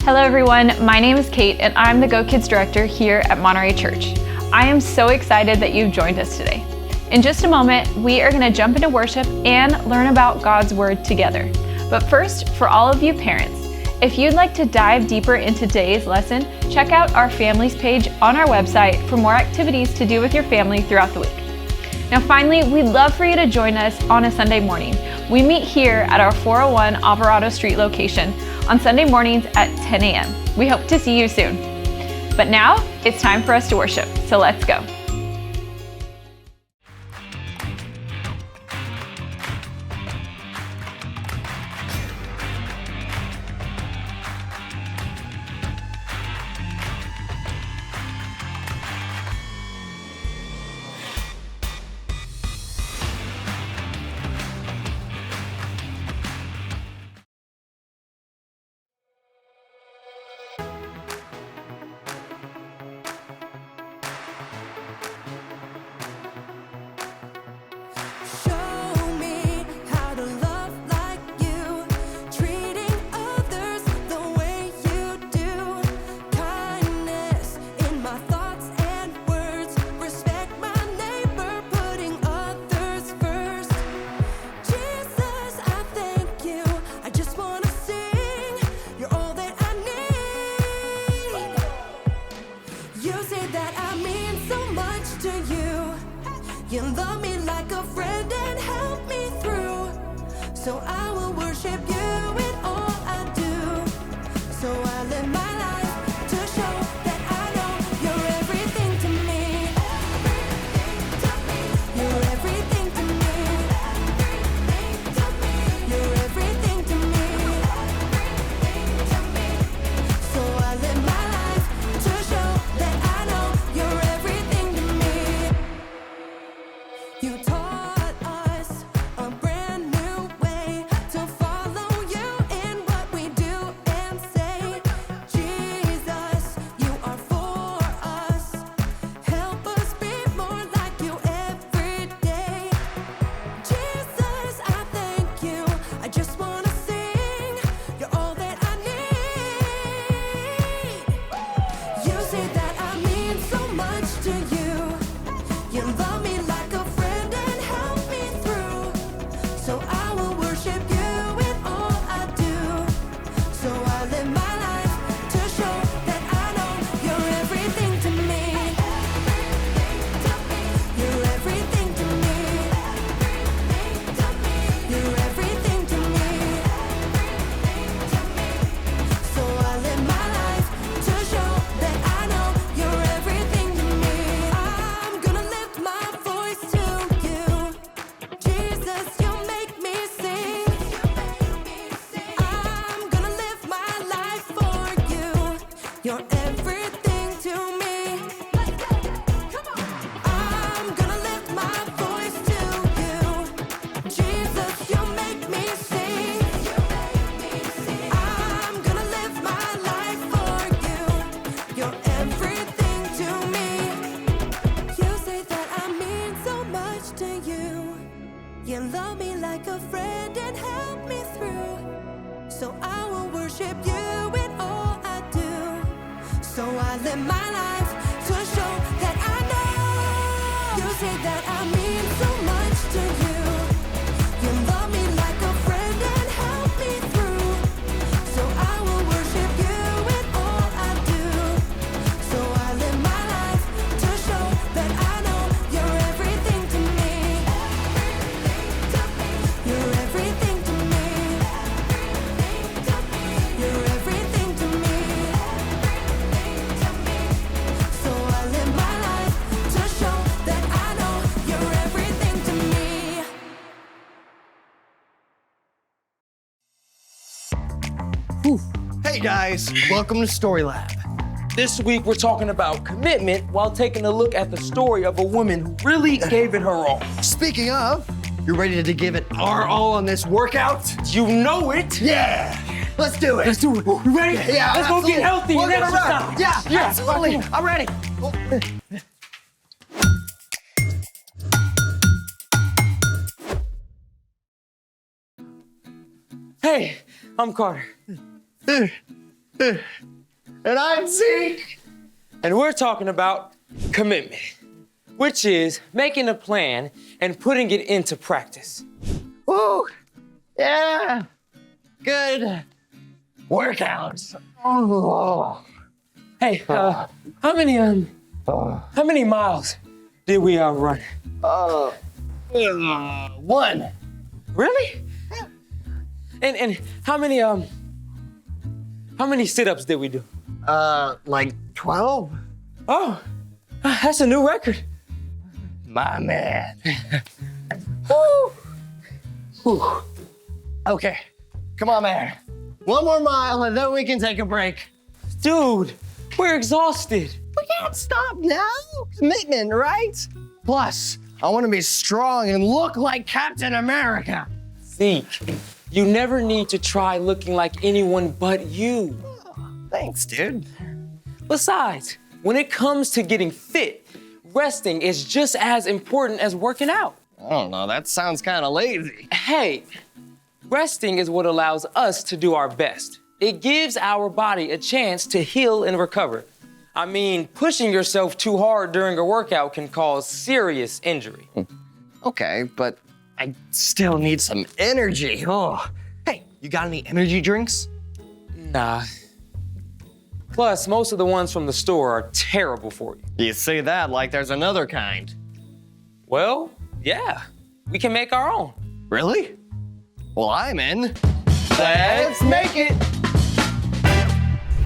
Hello everyone, my name is Kate and I'm the GoKids director here at Monterey Church. I am so excited that you've joined us today. In just a moment, we are going to jump into worship and learn about God's Word together. But first, for all of you parents, if you'd like to dive deeper into today's lesson, check out our families page on our website for more activities to do with your family throughout the week. Now finally, we'd love for you to join us on a Sunday morning. We meet here at our 401 Alvarado Street location on Sunday mornings at 10 a.m. We hope to see you soon. But now, it's time for us to worship, so let's go. You love me like a friend and help me through. So I will worship you in all I do. So I live my life to show that I know you're everything to me. You're everything to me. You're everything to me. So I live my life to show that I know you're everything to me. You taught us a brand new way to follow you in what we do and say. Jesus, you are for us. Help us be more like you every day. Jesus, I thank you. I just want to sing. You're all that I need. You say that I mean so much to you. You love me like a friend and help me through. So I will worship you in all I do. So I live my life to show that I know you're everything to me. You're everything to me. You're everything to me. So I live my life to show that I know you're everything to me. I'm gonna lift my voice to you. Jesus, you make me sing. I'm gonna live my life for you. You're everything to me. I'm gonna lift my voice to you. Jesus, you make me sing. I'm gonna live my life for you. You're everything to me. You say that I mean so much to you. You love me like a friend and help me through. So I will worship you in all I do. So I live my life to show that I know. You say that I mean so much to you. You love me like a friend and help me through. So I will worship you in all I do. So I live my life to show that I know you're everything to me. You're everything to me. You're everything to me. So I live my life to show that I know you're everything to me. Hey guys, welcome to Story Lab. This week, we're talking about commitment while taking a look at the story of a woman who really gave it her all. Speaking of, you ready to give it our all on this workout? You know it. Yeah, let's do it. Let's do it. You ready? Yeah, Let's go absolutely. get healthy We'll and get around. exercise. Yeah, absolutely. I'm ready. Hey, I'm Carter. And I'm Zeke. And we're talking about commitment, which is making a plan and putting it into practice. Woo! Yeah! Good workouts. Oh. Hey, how many miles did we run? One. Really? And how many sit-ups did we do? Like 12? Oh, that's a new record. My man. Woo! Whew. Okay, come on, man. One more mile and then we can take a break. Dude, we're exhausted. We can't stop now. Commitment, right? Plus, I want to be strong and look like Captain America. Zeke, you never need to try looking like anyone but you. Thanks, dude. Besides, when it comes to getting fit, resting is just as important as working out. I don't know, that sounds kind of lazy. Hey, resting is what allows us to do our best. It gives our body a chance to heal and recover. I mean, pushing yourself too hard during a workout can cause serious injury. Okay, but I still need some energy. Oh, hey, you got any energy drinks? Nah. Plus, most of the ones from the store are terrible for you. You say that like there's another kind. Well, yeah, we can make our own. Really? Well, I'm in. Let's make it.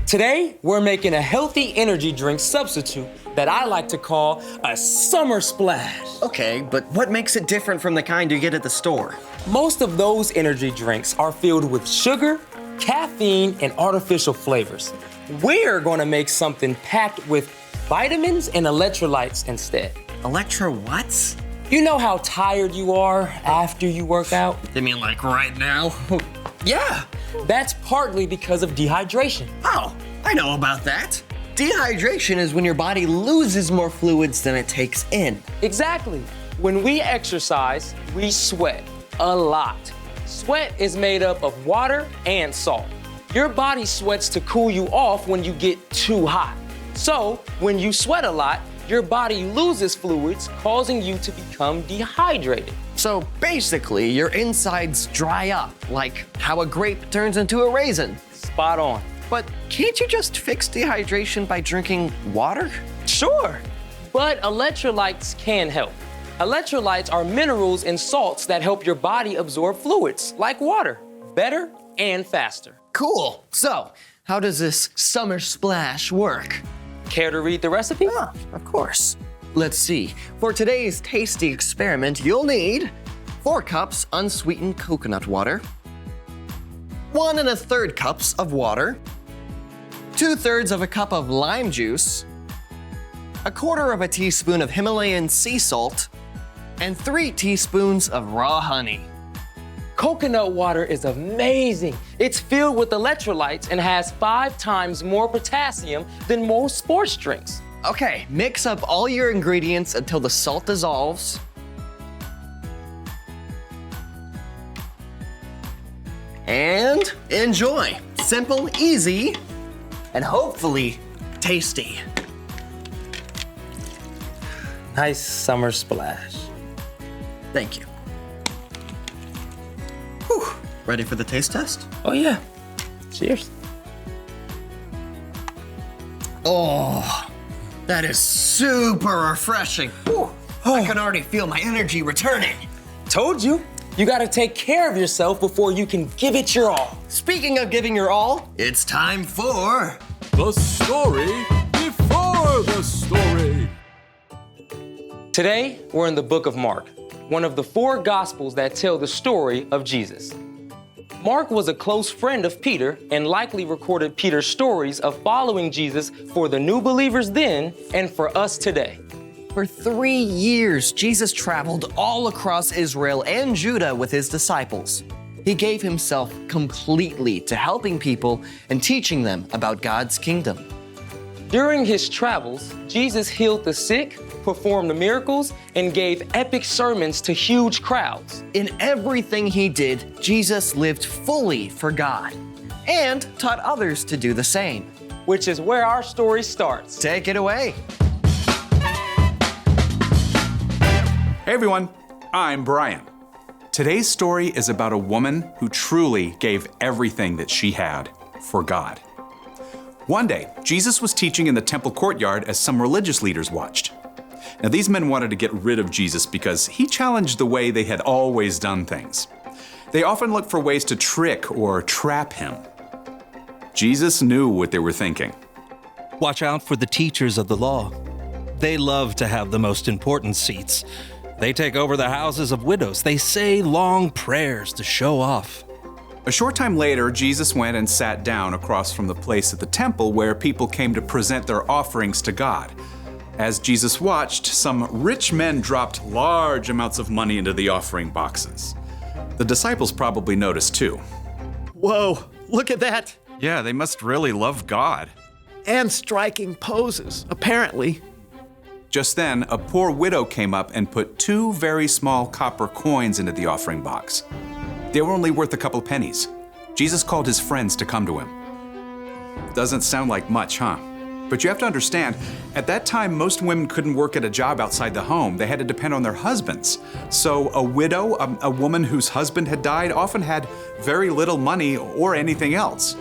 Today, we're making a healthy energy drink substitute that I like to call a summer splash. Okay, but what makes it different from the kind you get at the store? Most of those energy drinks are filled with sugar, caffeine, and artificial flavors. We're gonna make something packed with vitamins and electrolytes instead. Electro what? You know how tired you are after you work out? You mean like right now? Yeah, that's partly because of dehydration. Oh, I know about that. Dehydration is when your body loses more fluids than it takes in. Exactly. When we exercise, we sweat a lot. Sweat is made up of water and salt. Your body sweats to cool you off when you get too hot. So, when you sweat a lot, your body loses fluids, causing you to become dehydrated. So basically, your insides dry up, like how a grape turns into a raisin. Spot on. But can't you just fix dehydration by drinking water? Sure, but electrolytes can help. Electrolytes are minerals and salts that help your body absorb fluids, like water, better and faster. Cool. So, how does this summer splash work? Care to read the recipe? Ah, of course. Let's see. For today's tasty experiment, you'll need 4 cups unsweetened coconut water, 1 1/3 cups of water, 2/3 of a cup of lime juice, 1/4 teaspoon of Himalayan sea salt, and 3 teaspoons of raw honey. Coconut water is amazing. It's filled with electrolytes and has 5 times more potassium than most sports drinks. Okay, mix up all your ingredients until the salt dissolves. And enjoy. Simple, easy, and hopefully tasty. Nice summer splash. Thank you. Whew. Ready for the taste test? Oh yeah. Cheers. Oh, that is super refreshing. Whew. I can already feel my energy returning. Told you. You gotta take care of yourself before you can give it your all. Speaking of giving your all, it's time for The story before the story. Today, we're in the book of Mark, one of the 4 gospels that tell the story of Jesus. Mark was a close friend of Peter and likely recorded Peter's stories of following Jesus for the new believers then and for us today. For 3 years, Jesus traveled all across Israel and Judah with his disciples. He gave himself completely to helping people and teaching them about God's kingdom. During his travels, Jesus healed the sick, performed miracles, and gave epic sermons to huge crowds. In everything he did, Jesus lived fully for God. and taught others to do the same. Which is where our story starts. Take it away. Hey everyone, I'm Brian. Today's story is about a woman who truly gave everything that she had for God. One day, Jesus was teaching in the temple courtyard as some religious leaders watched. Now, these men wanted to get rid of Jesus because he challenged the way they had always done things. They often looked for ways to trick or trap him. Jesus knew what they were thinking. Watch out for the teachers of the law. They love to have the most important seats. They take over the houses of widows. They say long prayers to show off. A short time later, Jesus went and sat down across from the place at the temple where people came to present their offerings to God. As Jesus watched, some rich men dropped large amounts of money into the offering boxes. The disciples probably noticed too. Whoa, look at that. Yeah, they must really love God. And striking poses, apparently. Just then, a poor widow came up and put 2 very small copper coins into the offering box. They were only worth a couple pennies. Jesus called his friends to come to him. Doesn't sound like much, huh? But you have to understand, at that time, most women couldn't work at a job outside the home. They had to depend on their husbands. So a widow, a woman whose husband had died, often had very little money or anything else.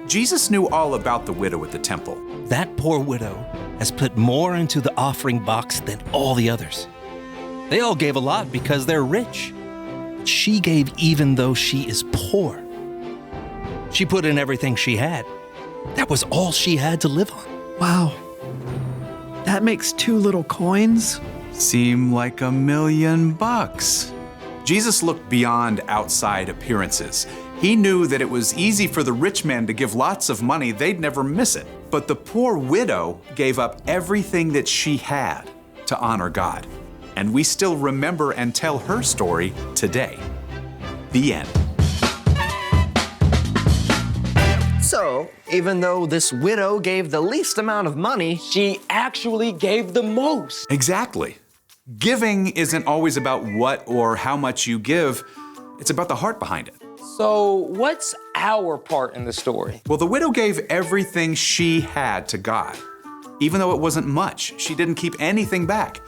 Jesus knew all about the widow at the temple. That poor widow has put more into the offering box than all the others. They all gave a lot because they're rich. She gave even though she is poor. She put in everything she had. That was all she had to live on. Wow. That makes 2 little coins. Seem like $1 million. Jesus looked beyond outside appearances. He knew that it was easy for the rich man to give lots of money, they'd never miss it. But the poor widow gave up everything that she had to honor God. And we still remember and tell her story today. The end. So, even though this widow gave the least amount of money, She actually gave the most. Exactly. Giving isn't always about what or how much you give. It's about the heart behind it. So what's our part in the story? Well, the widow gave everything she had to God. Even though it wasn't much, she didn't keep anything back.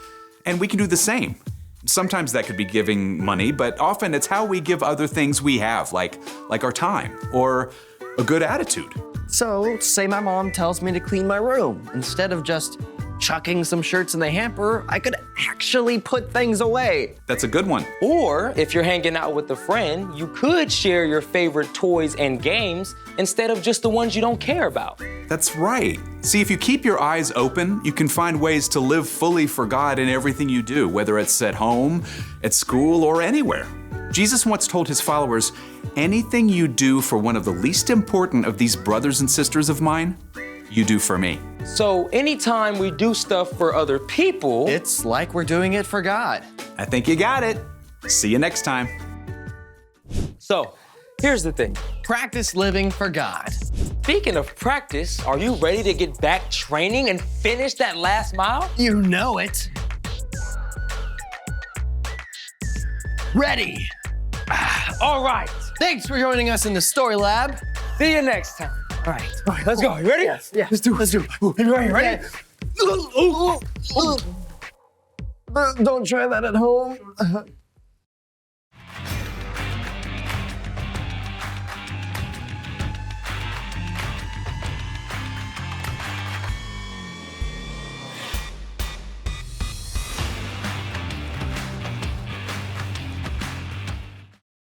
And we can do the same. Sometimes that could be giving money, but often it's how we give other things we have, like our time or a good attitude. so say my mom tells me to clean my room. Instead of just chucking some shirts in the hamper, I could actually put things away. That's a good one. Or if you're hanging out with a friend, you could share your favorite toys and games instead of just the ones you don't care about. That's right. See, if you keep your eyes open, you can find ways to live fully for God in everything you do, whether it's at home, at school, or anywhere. Jesus once told his followers, anything you do for one of the least important of these brothers and sisters of mine, you do for me. So anytime we do stuff for other people, It's like we're doing it for God. I think you got it. See you next time. So here's the thing. Practice living for God. Speaking of practice, are you ready to get back training and finish that last mile? You know it. Ready. All right. Thanks for joining us in the Story Lab. See you next time. All right. All right, let's go. You ready? Yes. Let's do it. Ready? Don't try that at home.